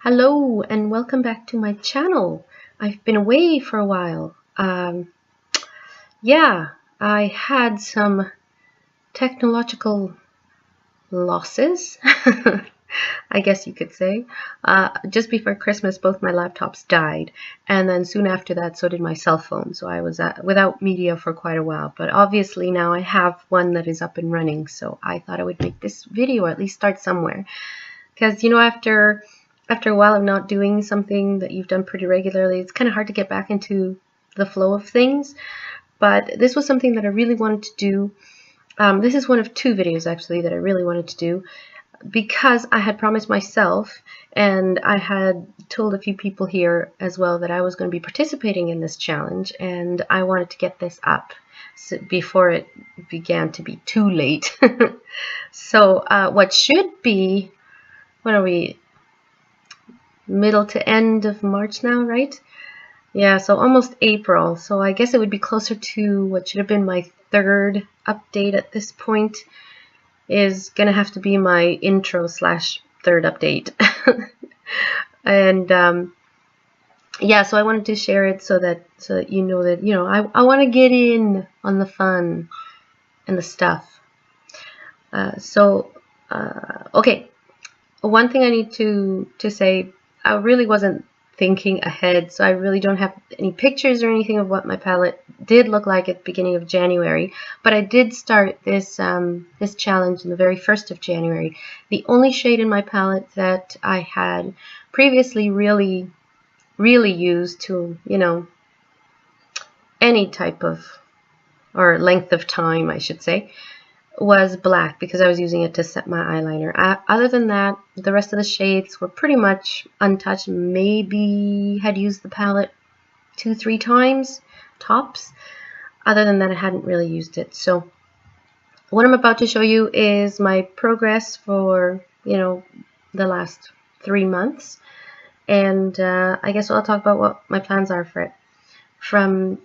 Hello and welcome back to my channel. I've been away for a while. Yeah, I had some technological losses, I guess you could say. Just before Christmas, both my laptops died, and then soon after that, so did my cell phone. So I was without media for quite a while. But obviously now I have one that is up and running, so I thought I would make this video, or at least start somewhere. Because, you know, after a while of not doing something that you've done pretty regularly, it's kind of hard to get back into the flow of things. But this was something that I really wanted to do. This is one of two videos, actually, that I really wanted to do because I had promised myself, and I had told a few people here as well, that I was going to be participating in this challenge, and I wanted to get this up before it began to be too late. So what should be, what are we, middle to end of March now, right? Yeah, so almost April. So I guess it would be closer to what should have been my third update at this point, is going to have to be my intro slash third update. And yeah, so I wanted to share it so that you know that, you know, I want to get in on the fun and the stuff. Okay, one thing I need to say, I really wasn't thinking ahead, so I really don't have any pictures or anything of what my palette did look like at the beginning of January. But I did start this this challenge on the very 1st of January. The only shade in my palette that I had previously really used to, you know, any type of, or length of time, I should say, was black, because I was using it to set my eyeliner. Other than that, the rest of the shades were pretty much untouched. Maybe had used the palette 2-3 times tops. Other than that, I hadn't really used it. So what I'm about to show you is my progress for, you know, the last 3 months, and I guess I'll talk about what my plans are for it from,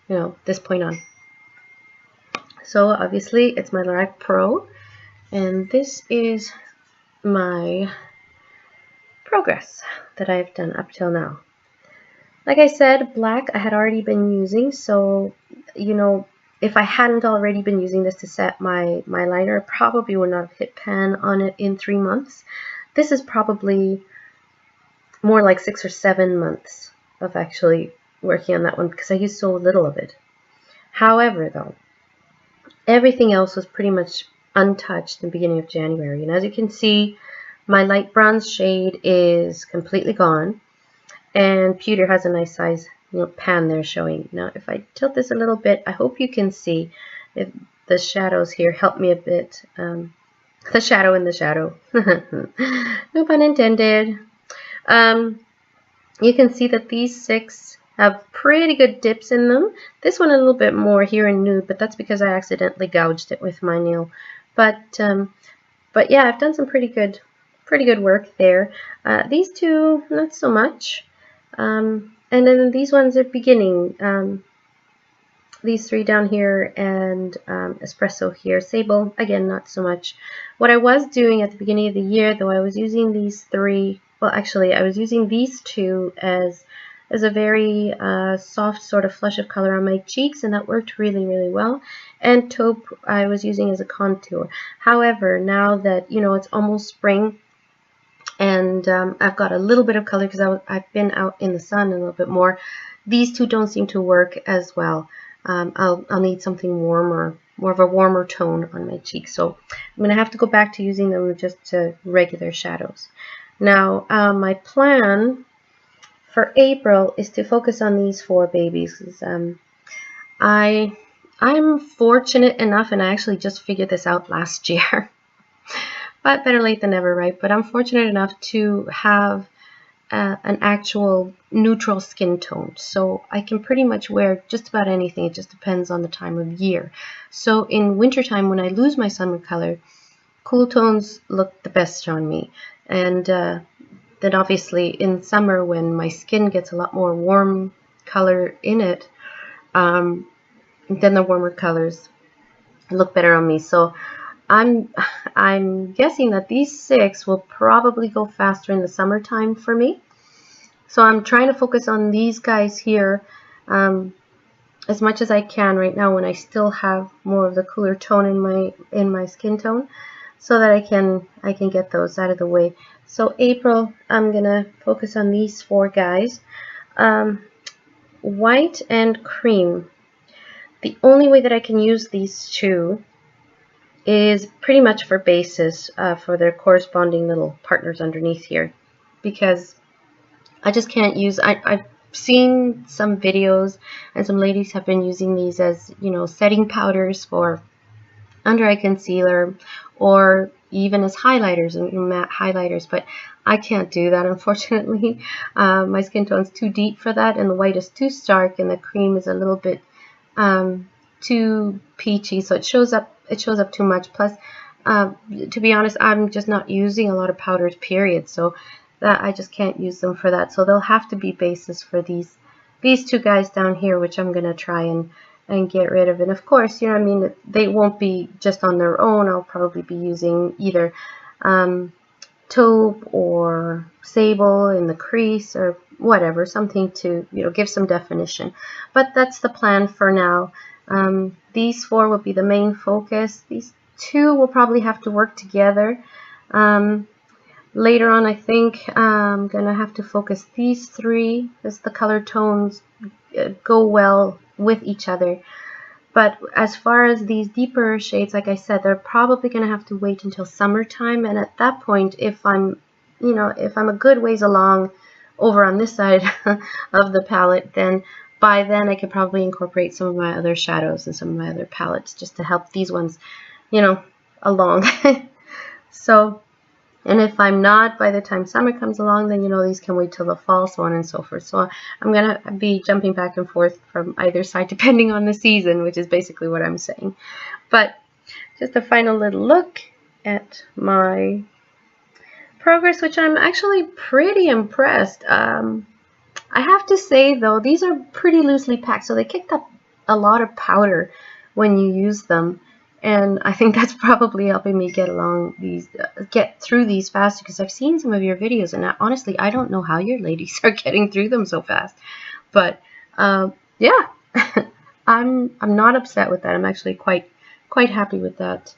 you know, this point on. So obviously it's my Lorac Pro, and this is my progress that I've done up till now. Like I said, black I had already been using, so, you know, if I hadn't already been using this to set my liner, I probably would not have hit pan on it in 3 months. This is probably more like 6 or 7 months of actually working on that one, because I used so little of it. However, though, everything else was pretty much untouched in the beginning of January. And as you can see, my light bronze shade is completely gone. And pewter has a nice size, you know, pan there showing. Now, if I tilt this a little bit, I hope you can see if the shadows here help me a bit. The shadow in the shadow. No pun intended. You can see that these 6 have pretty good dips in them. This one a little bit more here in nude, but that's because I accidentally gouged it with my nail. But yeah, I've done some pretty good work there. These 2, not so much. And then these ones are beginning. These 3 down here, and espresso here. Sable, again, not so much. What I was doing at the beginning of the year, though, I was using these 3. Well, actually, I was using these 2 as a very soft sort of flush of color on my cheeks, and that worked really well. And taupe I was using as a contour. However, now that, you know, it's almost spring, and I've got a little bit of color because I've been out in the sun a little bit more, these 2 don't seem to work as well. I'll need something warmer, more of a warmer tone on my cheeks. So I'm going to have to go back to using them just to regular shadows. Now, my plan for April is to focus on these 4 babies. I'm fortunate enough, and I actually just figured this out last year, but better late than never, right? But I'm fortunate enough to have an actual neutral skin tone, so I can pretty much wear just about anything. It just depends on the time of year. So in wintertime, when I lose my summer color, cool tones look the best on me, and then obviously in summer, when my skin gets a lot more warm color in it, then the warmer colors look better on me. So I'm guessing that these 6 will probably go faster in the summertime for me. So I'm trying to focus on these guys here as much as I can right now when I still have more of the cooler tone in my skin tone, so that I can get those out of the way. So April, I'm gonna focus on these 4 guys, white and cream. The only way that I can use these 2 is pretty much for bases, for their corresponding little partners underneath here, because I just can't use, I've seen some videos and some ladies have been using these as, you know, setting powders for under eye concealer or even as highlighters and matte highlighters, but I can't do that, unfortunately. My skin tone's too deep for that, and the white is too stark, and the cream is a little bit too peachy, so it shows up too much. Plus, to be honest, I'm just not using a lot of powders, period, so that I just can't use them for that. So they'll have to be bases for these 2 guys down here, which I'm gonna try and get rid of. And of course, you know, I mean, they won't be just on their own. I'll probably be using either taupe or sable in the crease or whatever, something to, you know, give some definition. But that's the plan for now. These 4 will be the main focus. These 2 will probably have to work together. Later on, I think I'm gonna have to focus these 3 as the color tones go well with each other. But as far as these deeper shades, like I said, they're probably going to have to wait until summertime. And at that point, if I'm a good ways along over on this side of the palette, then by then I could probably incorporate some of my other shadows and some of my other palettes just to help these ones, you know, along. So, and if I'm not, by the time summer comes along, then, you know, these can wait till the fall, so on and so forth. So I'm going to be jumping back and forth from either side depending on the season, which is basically what I'm saying. But just a final little look at my progress, which I'm actually pretty impressed. I have to say, though, these are pretty loosely packed, so they kicked up a lot of powder when you use them. And I think that's probably helping me get through these faster, because I've seen some of your videos, and honestly, I don't know how your ladies are getting through them so fast. But yeah, I'm not upset with that. I'm actually quite happy with that.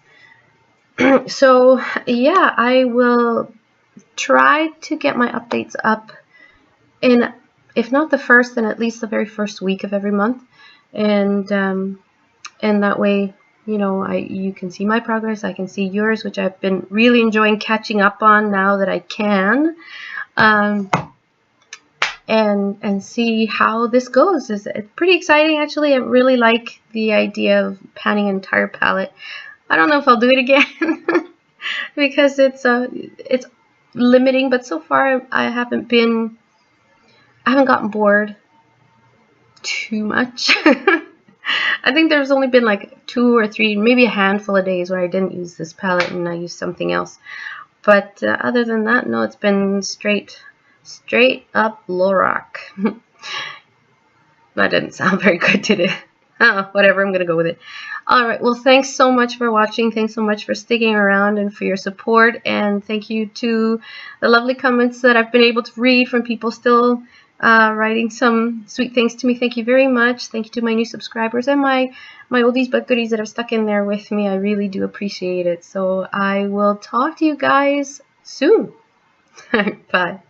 So yeah, I will try to get my updates up in, if not the first, then at least the very first week of every month, and that way, you know, you can see my progress, I can see yours, which I've been really enjoying catching up on now that I can, and see how this goes. It's pretty exciting, actually. I really like the idea of panning an entire palette. I don't know if I'll do it again because it's limiting, but so far I haven't gotten bored too much. I think there's only been like 2 or 3, maybe a handful of days where I didn't use this palette and I used something else. But other than that, no, it's been straight up Lorac. That didn't sound very good, did it? Oh, whatever, I'm gonna go with it. Alright, well, thanks so much for watching. Thanks so much for sticking around and for your support. And thank you to the lovely comments that I've been able to read from people still writing some sweet things to me. Thank you very much. Thank you to my new subscribers and my oldies but goodies that have stuck in there with me. I really do appreciate it. So I will talk to you guys soon. Bye.